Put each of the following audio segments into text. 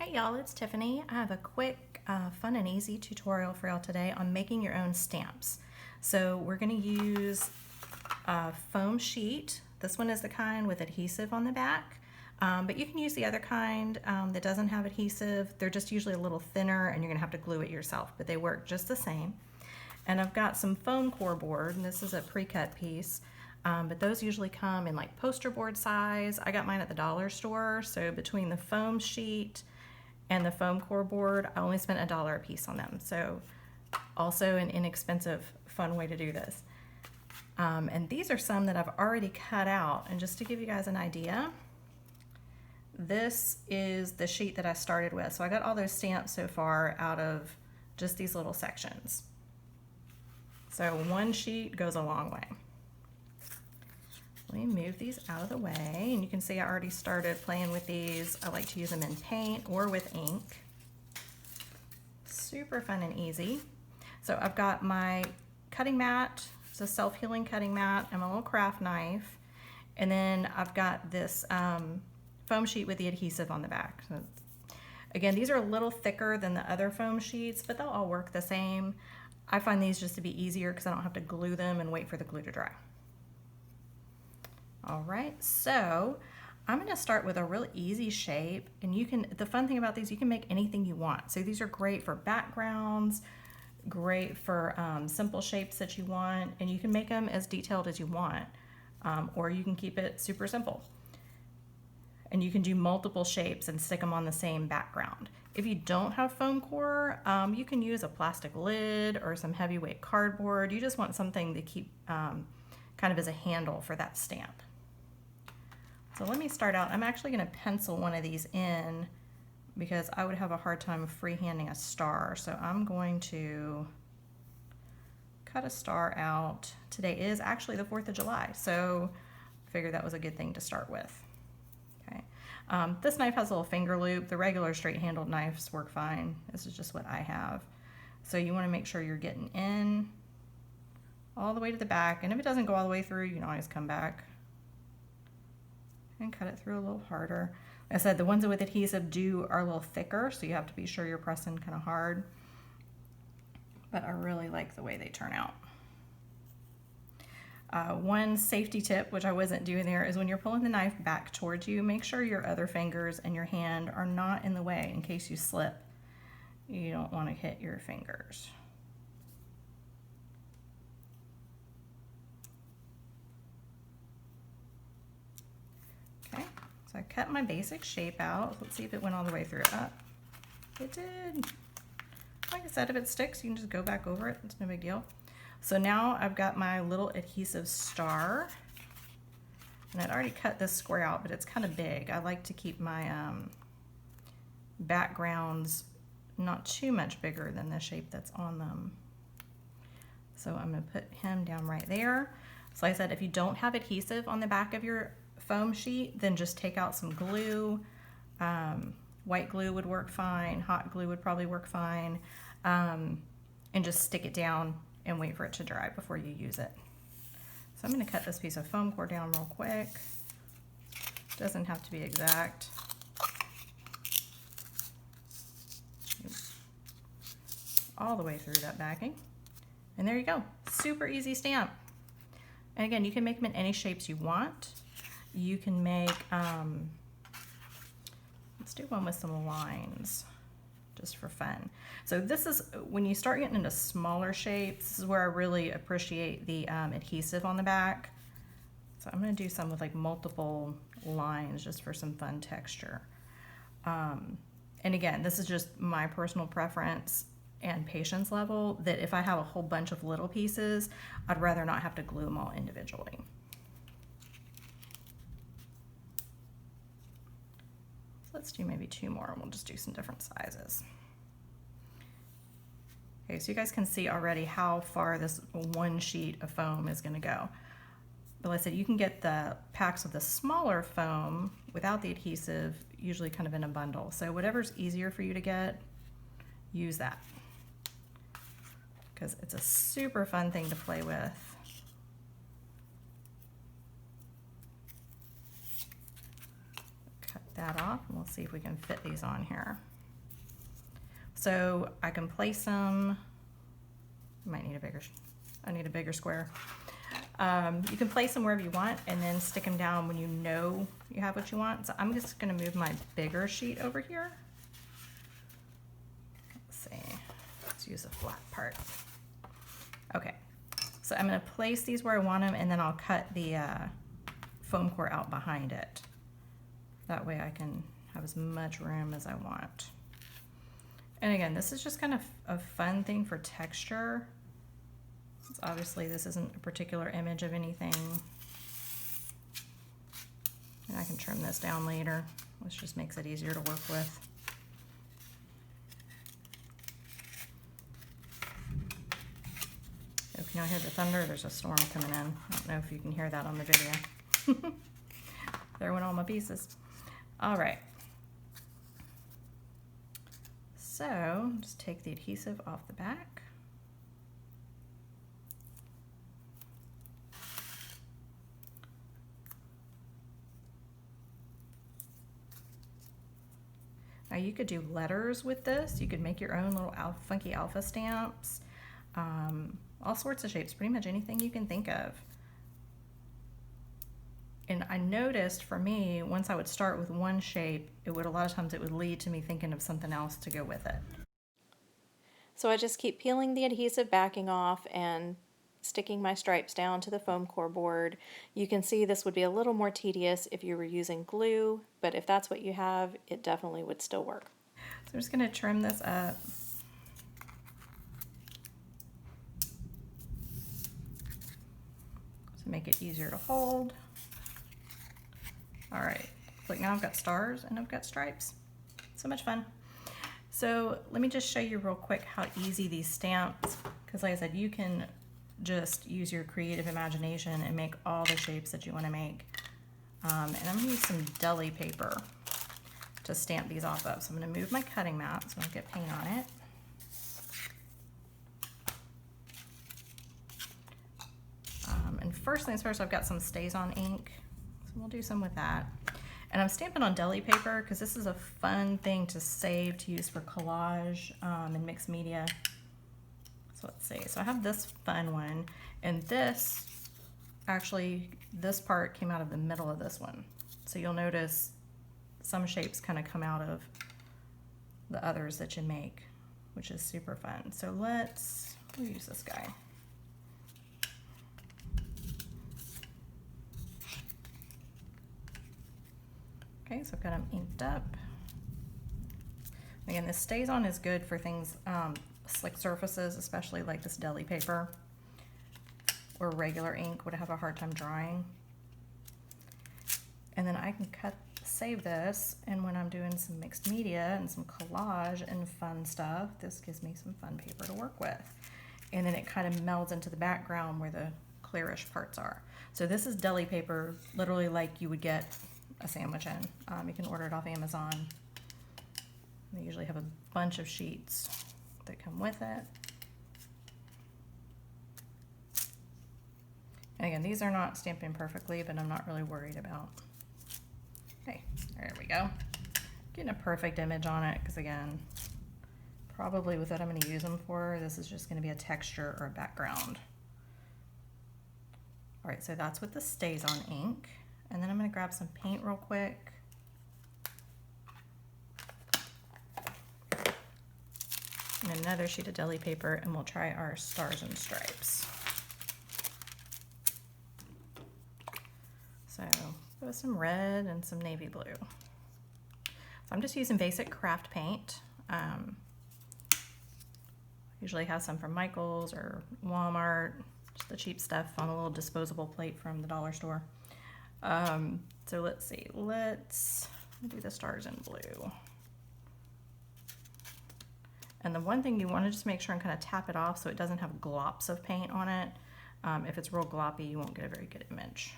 Hey y'all, it's Tiffany. I have a quick, fun and easy tutorial for y'all today on making your own stamps. So we're going to use a foam sheet. This one is the kind with adhesive on the back, but you can use the other kind that doesn't have adhesive. They're just usually a little thinner and you're going to have to glue it yourself, but they work just the same. And I've got some foam core board, and this is a pre-cut piece. But those usually come in like poster board size. I got mine at the dollar store, so between the foam sheet and the foam core board, I only spent $1 a piece on them. So also an inexpensive, fun way to do this. And these are some that I've already cut out. And just to give you guys an idea, this is the sheet that I started with. So I got all those stamps so far out of just these little sections. So one sheet goes a long way. Let me move these out of the way, and you can see I already started playing with these. I like to use them in paint or with ink. Super fun and easy. So I've got my cutting mat, it's a self-healing cutting mat, and my little craft knife, and then I've got this foam sheet with the adhesive on the back. So again, these are a little thicker than the other foam sheets, but they'll all work the same. I find these just to be easier because I don't have to glue them and wait for the glue to dry. All right, so I'm gonna start with a really easy shape, and the fun thing about these, you can make anything you want. So these are great for backgrounds, great for simple shapes that you want, and you can make them as detailed as you want, or you can keep it super simple. And you can do multiple shapes and stick them on the same background. If you don't have foam core, you can use a plastic lid or some heavyweight cardboard. You just want something to keep kind of as a handle for that stamp. So let me start out. I'm actually going to pencil one of these in because I would have a hard time freehanding a star. So I'm going to cut a star out. Today is actually the 4th of July, so I figured that was a good thing to start with. Okay. This knife has a little finger loop. The regular straight-handled knives work fine. This is just what I have. So you want to make sure you're getting in all the way to the back, and if it doesn't go all the way through, you can always come back and cut it through a little harder. Like I said, the ones with adhesive are a little thicker, so you have to be sure you're pressing kind of hard. But I really like the way they turn out. One safety tip, which I wasn't doing there, is when you're pulling the knife back towards you, make sure your other fingers and your hand are not in the way in case you slip. You don't want to hit your fingers. So I cut my basic shape out. Let's see if it went all the way through. It did. Like I said, if it sticks, you can just go back over it. It's no big deal. So now I've got my little adhesive star. And I'd already cut this square out, but it's kind of big. I like to keep my backgrounds not too much bigger than the shape that's on them. So I'm going to put him down right there. So like I said, if you don't have adhesive on the back of your foam sheet, then just take out some glue. White glue would work fine, hot glue would probably work fine, and just stick it down and wait for it to dry before you use it. So I'm going to cut this piece of foam core down real quick. Doesn't have to be exact. All the way through that backing. And there you go, super easy stamp. And again, you can make them in any shapes you want. You can make, let's do one with some lines, just for fun. So this is, when you start getting into smaller shapes, this is where I really appreciate the adhesive on the back. So I'm gonna do some with like multiple lines just for some fun texture. And again, this is just my personal preference and patience level, that if I have a whole bunch of little pieces, I'd rather not have to glue them all individually. Let's do maybe 2 more, and we'll just do some different sizes. Okay, so you guys can see already how far this one sheet of foam is going to go. But like I said, you can get the packs of the smaller foam without the adhesive, usually kind of in a bundle. So whatever's easier for you to get, use that, because it's a super fun thing to play with. Cut that off and we'll see if we can fit these on here. So I can place them, I need a bigger square. You can place them wherever you want and then stick them down when you know you have what you want. So I'm just gonna move my bigger sheet over here. Let's see, let's use a flat part. Okay, so I'm gonna place these where I want them and then I'll cut the foam core out behind it. That way I can have as much room as I want. And again, this is just kind of a fun thing for texture. Obviously this isn't a particular image of anything. And I can trim this down later, which just makes it easier to work with. Oh, can y'all hear the thunder? There's a storm coming in. I don't know if you can hear that on the video. There went all my pieces. All right. So just take the adhesive off the back. Now you could do letters with this. You could make your own little funky alpha stamps. All sorts of shapes, pretty much anything you can think of. And I noticed for me, once I would start with one shape, a lot of times it would lead to me thinking of something else to go with it. So I just keep peeling the adhesive backing off and sticking my stripes down to the foam core board. You can see this would be a little more tedious if you were using glue, but if that's what you have, it definitely would still work. So I'm just going to trim this up. To make it easier to hold. All right, like now I've got stars and I've got stripes. So much fun. So let me just show you real quick how easy these stamps, because like I said, you can just use your creative imagination and make all the shapes that you want to make. And I'm going to use some deli paper to stamp these off of. So I'm going to move my cutting mat so I don't get paint on it. And first things first, I've got some StazOn ink. So we'll do some with that. And I'm stamping on deli paper because this is a fun thing to save to use for collage and mixed media. So let's see, so I have this fun one, and this, actually, this part came out of the middle of this one. So you'll notice some shapes kind of come out of the others that you make, which is super fun. So we'll use this guy. Okay, so I've got them inked up. Again, this StazOn is good for things, slick surfaces, especially like this deli paper or regular ink would have a hard time drying. And then I can save this, and when I'm doing some mixed media and some collage and fun stuff, this gives me some fun paper to work with. And then it kind of melds into the background where the clearish parts are. So this is deli paper, literally like you would get a sandwich in. You can order it off Amazon. They usually have a bunch of sheets that come with it. And again, these are not stamped in perfectly, but I'm not really worried about. Okay, there we go. Getting a perfect image on it, because again, probably with what I'm going to use them for, this is just going to be a texture or a background. All right, so that's with the StazOn ink. And then I'm going to grab some paint real quick. And another sheet of deli paper, and we'll try our stars and stripes. So with some red and some navy blue. So I'm just using basic craft paint. Usually have some from Michael's or Walmart, just the cheap stuff on a little disposable plate from the dollar store. So let's see, let's do the stars in blue. And the one thing you want to just make sure and kind of tap it off so it doesn't have glops of paint on it. If it's real gloppy, you won't get a very good image.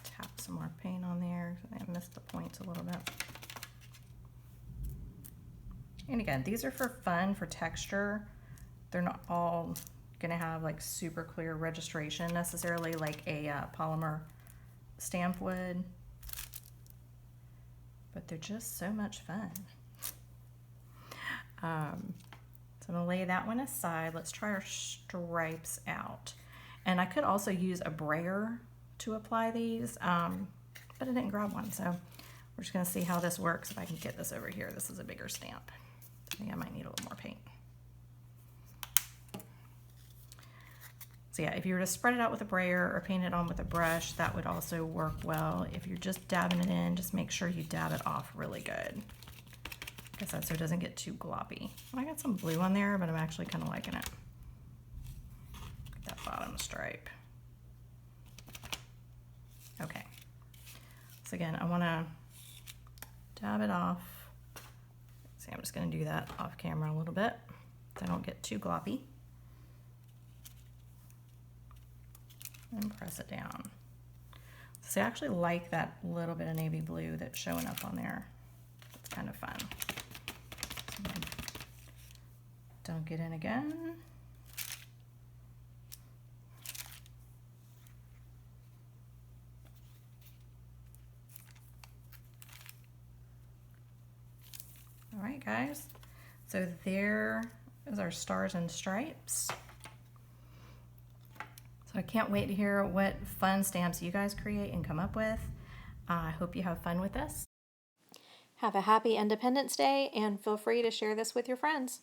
Tap some more paint on there. I missed the points a little bit. And again, these are for fun, for texture. They're not all gonna have like super clear registration necessarily like a polymer stamp would, but they're just so much fun. So I'm gonna lay that one aside. Let's try our stripes out. And I could also use a brayer to apply these, but I didn't grab one, so we're just gonna see how this works. If I can get this over here, this is a bigger stamp. I think I might need a little more paint. So yeah, if you were to spread it out with a brayer or paint it on with a brush, that would also work well. If you're just dabbing it in, just make sure you dab it off really good. Like I said, so it doesn't get too gloppy. I got some blue on there, but I'm actually kind of liking it. That bottom stripe. Okay. So again, I want to dab it off. See, I'm just going to do that off camera a little bit so I don't get too gloppy. And press it down. So I actually like that little bit of navy blue that's showing up on there. It's kind of fun. So dunk it in again. All right, guys. So there is our stars and stripes. So I can't wait to hear what fun stamps you guys create and come up with. I hope you have fun with this. Have a happy Independence Day and feel free to share this with your friends.